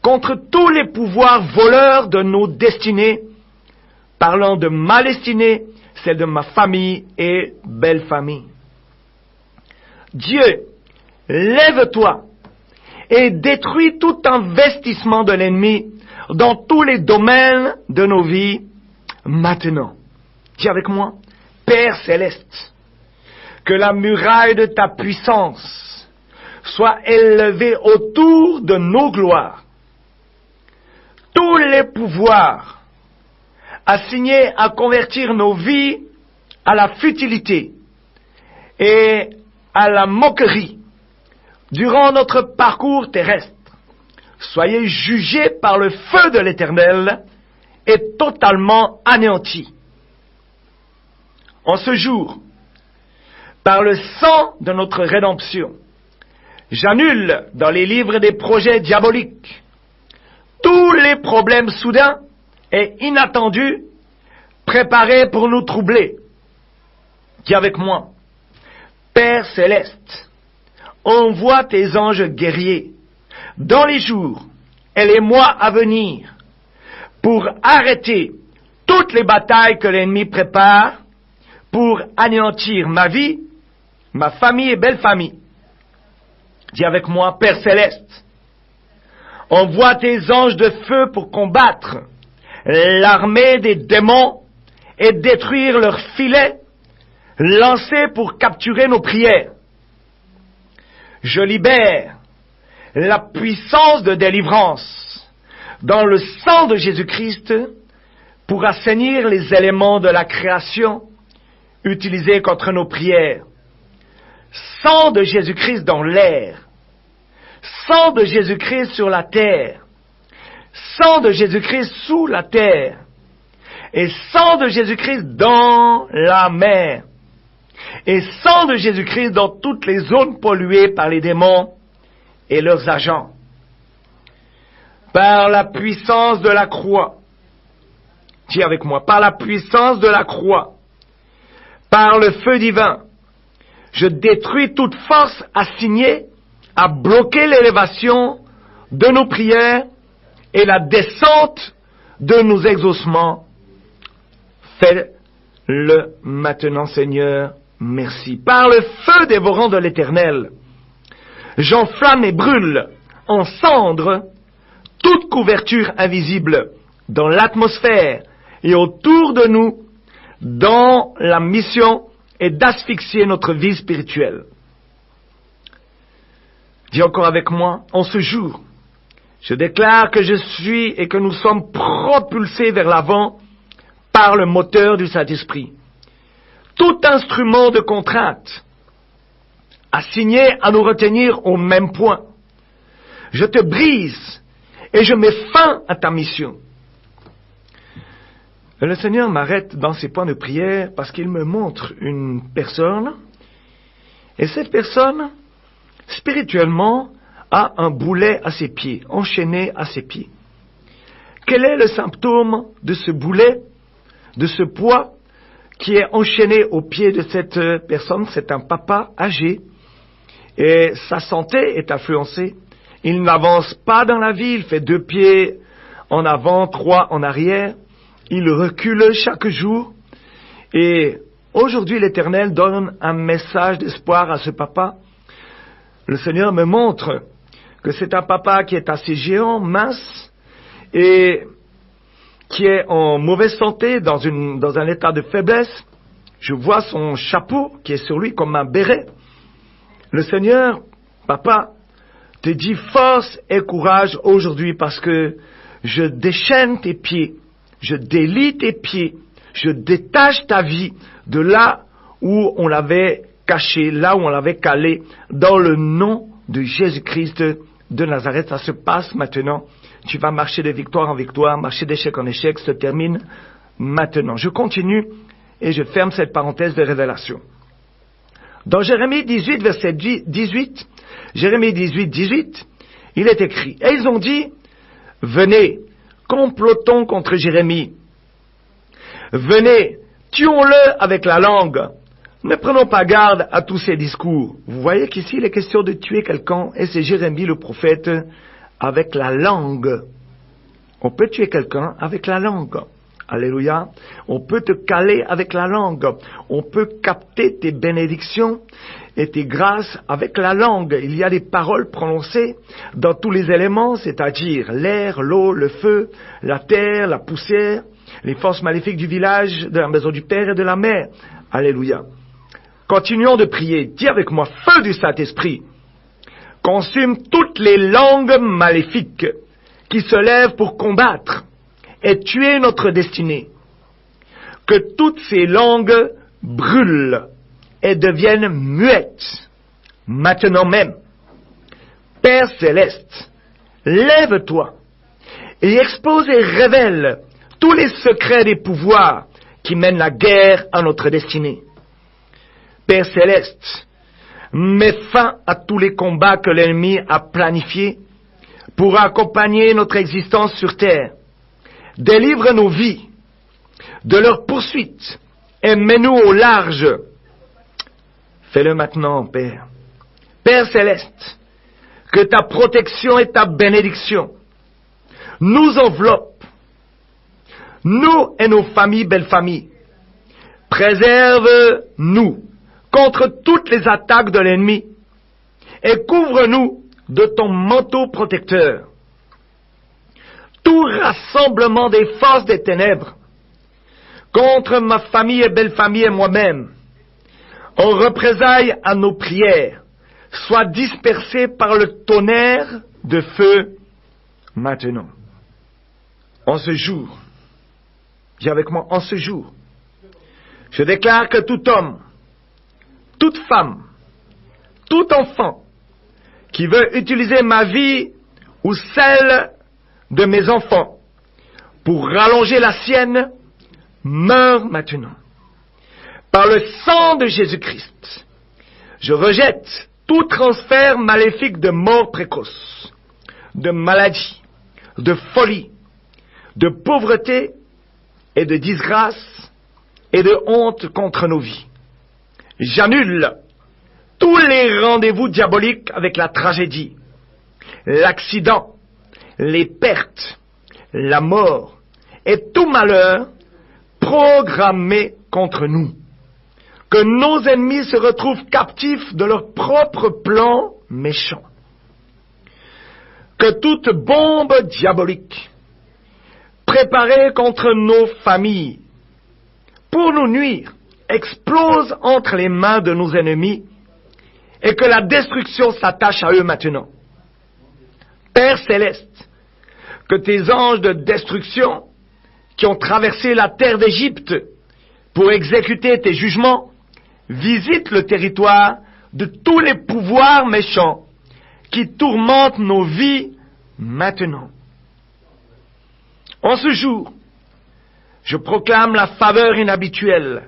contre tous les pouvoirs voleurs de nos destinées, parlant de ma destinée, celle de ma famille et belle famille. Dieu, lève-toi et détruis tout investissement de l'ennemi dans tous les domaines de nos vies maintenant. Dis avec moi, Père céleste, que la muraille de ta puissance soit élevée autour de nos gloires. Tous les pouvoirs assignés à convertir nos vies à la futilité et à la moquerie durant notre parcours terrestre, soyez jugés par le feu de l'Éternel et totalement anéantis. En ce jour, par le sang de notre rédemption, j'annule dans les livres des projets diaboliques tous les problèmes soudains et inattendus préparés pour nous troubler. Dis avec moi, Père céleste, envoie tes anges guerriers dans les jours et les mois à venir pour arrêter toutes les batailles que l'ennemi prépare pour anéantir ma vie, ma famille et belle famille. Dis avec moi, Père céleste, envoie tes anges de feu pour combattre l'armée des démons et détruire leurs filets lancés pour capturer nos prières. Je libère la puissance de délivrance dans le sang de Jésus-Christ pour assainir les éléments de la création utilisés contre nos prières. Sang de Jésus-Christ dans l'air, sang de Jésus-Christ sur la terre, sang de Jésus-Christ sous la terre, et sang de Jésus-Christ dans la mer, et sang de Jésus-Christ dans toutes les zones polluées par les démons et leurs agents. Par la puissance de la croix, dis avec moi, par la puissance de la croix, par le feu divin, je détruis toute force assignée à bloquer l'élévation de nos prières et la descente de nos exaucements. Fais-le maintenant, Seigneur, merci. Par le feu dévorant de l'Éternel, j'enflamme et brûle en cendres toute couverture invisible dans l'atmosphère et autour de nous, dans la mission et d'asphyxier notre vie spirituelle. Dis encore avec moi, en ce jour, je déclare que je suis et que nous sommes propulsés vers l'avant par le moteur du Saint-Esprit. Tout instrument de contrainte assigné à nous retenir au même point, je te brise et je mets fin à ta mission. Le Seigneur m'arrête dans ses points de prière parce qu'il me montre une personne, et cette personne, spirituellement, a un boulet à ses pieds, enchaîné à ses pieds. Quel est le symptôme de ce boulet, de ce poids qui est enchaîné au pied de cette personne? C'est un papa âgé, et sa santé est influencée. Il n'avance pas dans la vie, il fait 2 pieds en avant, 3 en arrière. Il recule chaque jour, et aujourd'hui l'Éternel donne un message d'espoir à ce papa. Le Seigneur me montre que c'est un papa qui est assez géant, mince, et qui est en mauvaise santé, dans un état de faiblesse. Je vois son chapeau qui est sur lui comme un béret. Le Seigneur, papa, te dit force et courage aujourd'hui parce que je déchaîne tes pieds. Je délie tes pieds, je détache ta vie de là où on l'avait caché, là où on l'avait calé, dans le nom de Jésus-Christ de Nazareth. Ça se passe maintenant. Tu vas marcher de victoire en victoire, marcher d'échec en échec, se termine maintenant. Je continue et je ferme cette parenthèse de révélation. Dans Jérémie 18, verset 18, Jérémie 18, 18, il est écrit, et ils ont dit, venez, complotons contre Jérémie. Venez, tuons-le avec la langue. Ne prenons pas garde à tous ces discours. Vous voyez qu'ici, il est question de tuer quelqu'un, et c'est Jérémie le prophète avec la langue. On peut tuer quelqu'un avec la langue. Alléluia. On peut te caler avec la langue. On peut capter tes bénédictions et tes grâces avec la langue. Il y a des paroles prononcées dans tous les éléments, c'est-à-dire l'air, l'eau, le feu, la terre, la poussière, les forces maléfiques du village, de la maison du Père et de la Mère. Alléluia. Continuons de prier. Dis avec moi, feu du Saint-Esprit, consume toutes les langues maléfiques qui se lèvent pour combattre et tuer notre destinée. Que toutes ces langues brûlent et deviennent muettes, maintenant même. Père céleste, lève-toi et expose et révèle tous les secrets des pouvoirs qui mènent la guerre à notre destinée. Père céleste, mets fin à tous les combats que l'ennemi a planifiés pour accompagner notre existence sur terre. Délivre nos vies de leur poursuite et mets-nous au large. Fais-le maintenant, Père. Père céleste, que ta protection et ta bénédiction nous enveloppent, nous et nos familles, belles familles. Préserve-nous contre toutes les attaques de l'ennemi et couvre-nous de ton manteau protecteur. Tout rassemblement des forces des ténèbres contre ma famille et belle famille et moi-même, en représailles à nos prières, soit dispersé par le tonnerre de feu maintenant. En ce jour, dis avec moi, en ce jour, je déclare que tout homme, toute femme, tout enfant qui veut utiliser ma vie ou celle de mes enfants pour rallonger la sienne meurt maintenant. Par le sang de Jésus-Christ, je rejette tout transfert maléfique de mort précoce, de maladie, de folie, de pauvreté et de disgrâce et de honte contre nos vies. J'annule tous les rendez-vous diaboliques avec la tragédie, l'accident, les pertes, la mort et tout malheur programmé contre nous. Que nos ennemis se retrouvent captifs de leurs propres plans méchants. Que toute bombe diabolique préparée contre nos familles pour nous nuire explose entre les mains de nos ennemis et que la destruction s'attache à eux maintenant. Père céleste, que tes anges de destruction qui ont traversé la terre d'Égypte pour exécuter tes jugements visitent le territoire de tous les pouvoirs méchants qui tourmentent nos vies maintenant. En ce jour, je proclame la faveur inhabituelle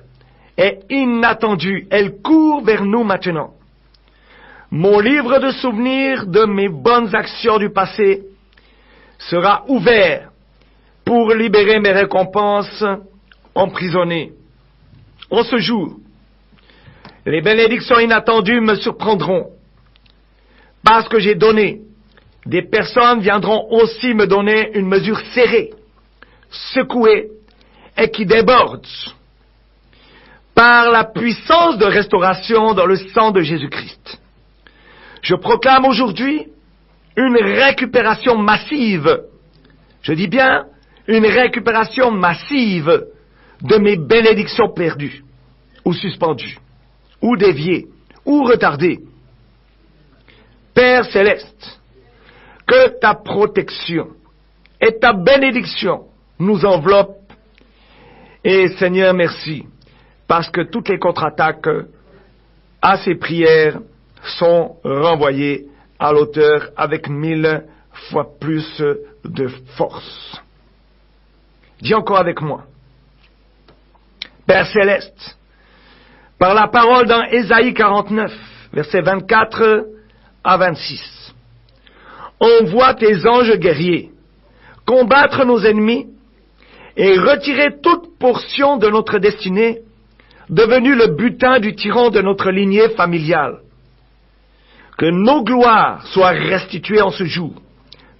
et inattendue. Elle court vers nous maintenant. Mon livre de souvenirs de mes bonnes actions du passé sera ouvert pour libérer mes récompenses emprisonnées. En ce jour, les bénédictions inattendues me surprendront. Parce que j'ai donné, des personnes viendront aussi me donner une mesure serrée, secouée et qui déborde par la puissance de restauration dans le sang de Jésus-Christ. Je proclame aujourd'hui une récupération massive, je dis bien une récupération massive de mes bénédictions perdues ou suspendues, ou déviées, ou retardées. Père céleste, que ta protection et ta bénédiction nous enveloppent. Et Seigneur, merci, parce que toutes les contre-attaques à ces prières sont renvoyées à l'auteur avec 1000 fois plus de force. Dis encore avec moi. Père céleste, par la parole dans Ésaïe 49, versets 24 à 26, envoie tes anges guerriers combattre nos ennemis et retirer toute portion de notre destinée, devenue le butin du tyran de notre lignée familiale. Que nos gloires soient restituées en ce jour,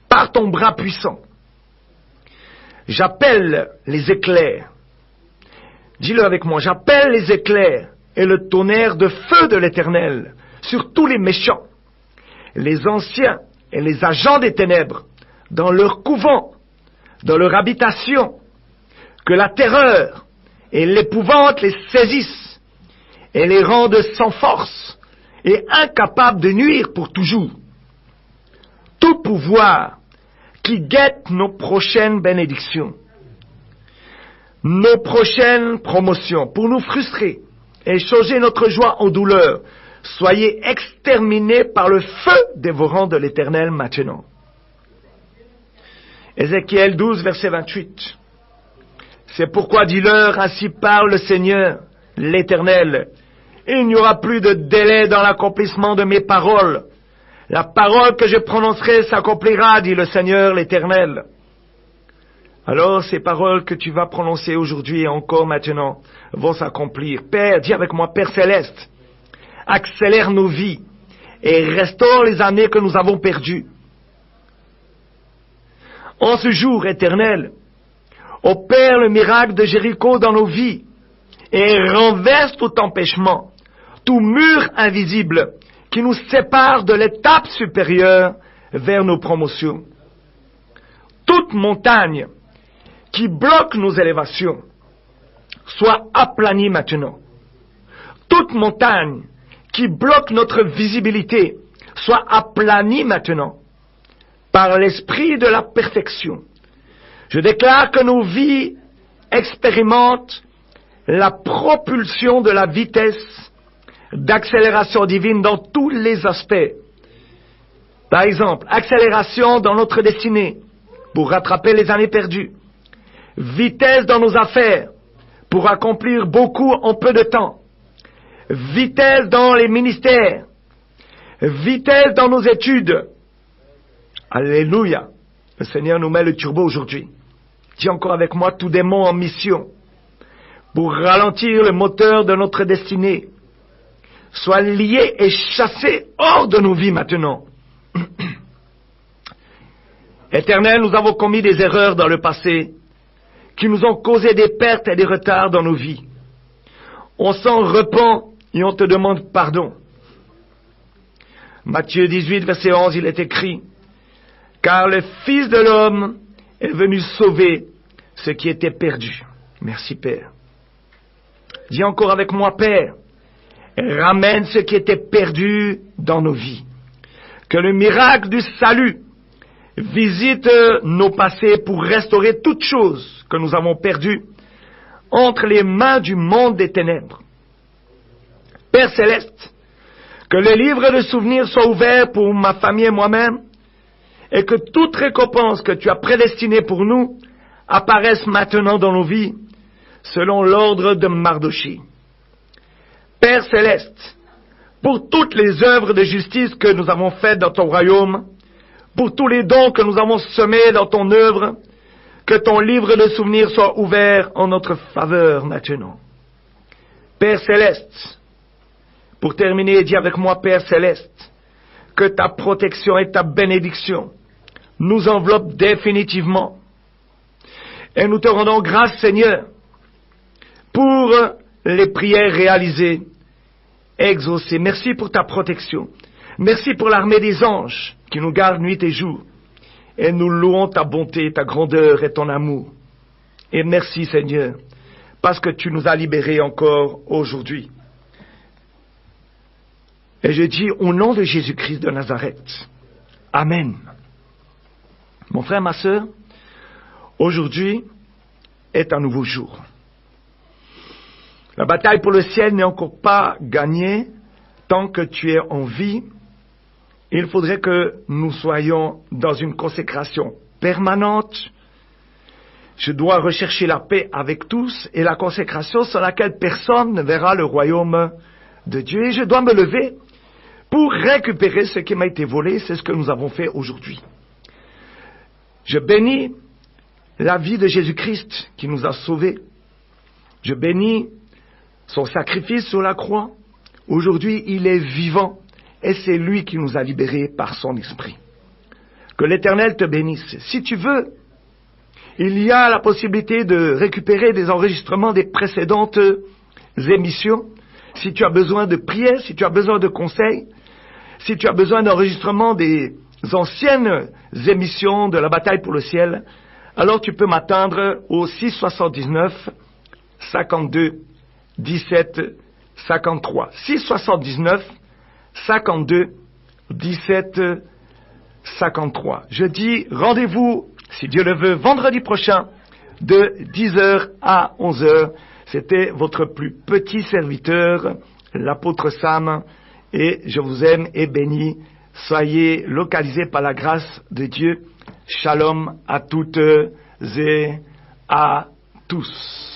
par ton bras puissant. J'appelle les éclairs. Dis-le avec moi, j'appelle les éclairs et le tonnerre de feu de l'Éternel sur tous les méchants, les anciens et les agents des ténèbres, dans leur couvent, dans leur habitation, que la terreur et l'épouvante les saisissent et les rendent sans force et incapables de nuire pour toujours. Tout pouvoir qui guette nos prochaines bénédictions, nos prochaines promotions, pour nous frustrer et changer notre joie en douleur, soyez exterminés par le feu dévorant de l'Éternel maintenant. Ézéchiel 12, verset 28. C'est pourquoi dis-leur, ainsi parle le Seigneur, l'Éternel. Il n'y aura plus de délai dans l'accomplissement de mes paroles. La parole que je prononcerai s'accomplira, dit le Seigneur l'Éternel. Alors ces paroles que tu vas prononcer aujourd'hui et encore maintenant vont s'accomplir. Père, dis avec moi, Père Céleste, accélère nos vies et restaure les années que nous avons perdues. En ce jour éternel, opère le miracle de Jéricho dans nos vies et renverse tout empêchement, tout mur invisible qui nous sépare de l'étape supérieure vers nos promotions. Toute montagne qui bloque nos élévations soit aplanie maintenant. Toute montagne qui bloque notre visibilité soit aplanie maintenant par l'esprit de la perfection. Je déclare que nos vies expérimentent la propulsion de la vitesse d'accélération divine dans tous les aspects. Par exemple, accélération dans notre destinée pour rattraper les années perdues. Vitesse dans nos affaires pour accomplir beaucoup en peu de temps. Vitesse dans les ministères. Vitesse dans nos études. Alléluia. Le Seigneur nous met le turbo aujourd'hui. Dis encore avec moi, tout démon en mission pour ralentir le moteur de notre destinée soit lié et chassé hors de nos vies maintenant. Éternel, nous avons commis des erreurs dans le passé qui nous ont causé des pertes et des retards dans nos vies. On s'en repent et on te demande pardon. Matthieu 18, verset 11, il est écrit, « Car le Fils de l'homme est venu sauver ce qui était perdu. » Merci, Père. Dis encore avec moi, Père, ramène ce qui était perdu dans nos vies. Que le miracle du salut visite nos passés pour restaurer toutes choses que nous avons perdues entre les mains du monde des ténèbres. Père Céleste, que le livre de souvenirs soit ouvert pour ma famille et moi-même, et que toute récompense que tu as prédestinée pour nous apparaisse maintenant dans nos vies, selon l'ordre de Mardochée. Père Céleste, pour toutes les œuvres de justice que nous avons faites dans ton royaume, pour tous les dons que nous avons semés dans ton œuvre, que ton livre de souvenirs soit ouvert en notre faveur maintenant. Père Céleste, pour terminer, dis avec moi, Père Céleste, que ta protection et ta bénédiction nous enveloppent définitivement. Et nous te rendons grâce, Seigneur, pour les prières réalisées, exaucées. Merci pour ta protection. Merci pour l'armée des anges qui nous garde nuit et jour. Et nous louons ta bonté, ta grandeur et ton amour. Et merci, Seigneur, parce que tu nous as libérés encore aujourd'hui. Et je dis au nom de Jésus-Christ de Nazareth, Amen. Mon frère, ma sœur, aujourd'hui est un nouveau jour. La bataille pour le ciel n'est encore pas gagnée tant que tu es en vie. Il faudrait que nous soyons dans une consécration permanente. Je dois rechercher la paix avec tous et la consécration sans laquelle personne ne verra le royaume de Dieu. Et je dois me lever pour récupérer ce qui m'a été volé. C'est ce que nous avons fait aujourd'hui. Je bénis la vie de Jésus-Christ qui nous a sauvés. Je bénis son sacrifice sur la croix. Aujourd'hui, il est vivant et c'est lui qui nous a libérés par son esprit. Que l'Éternel te bénisse. Si tu veux, il y a la possibilité de récupérer des enregistrements des précédentes émissions. Si tu as besoin de prières, si tu as besoin de conseils, si tu as besoin d'enregistrements des anciennes émissions de la bataille pour le ciel, alors tu peux m'attendre au 679 52 17 53. 679 52 17 53. Je dis rendez-vous, si Dieu le veut, vendredi prochain de 10h à 11h. C'était votre plus petit serviteur, l'apôtre Sam, et je vous aime et bénis. Soyez localisés par la grâce de Dieu. Shalom à toutes et à tous.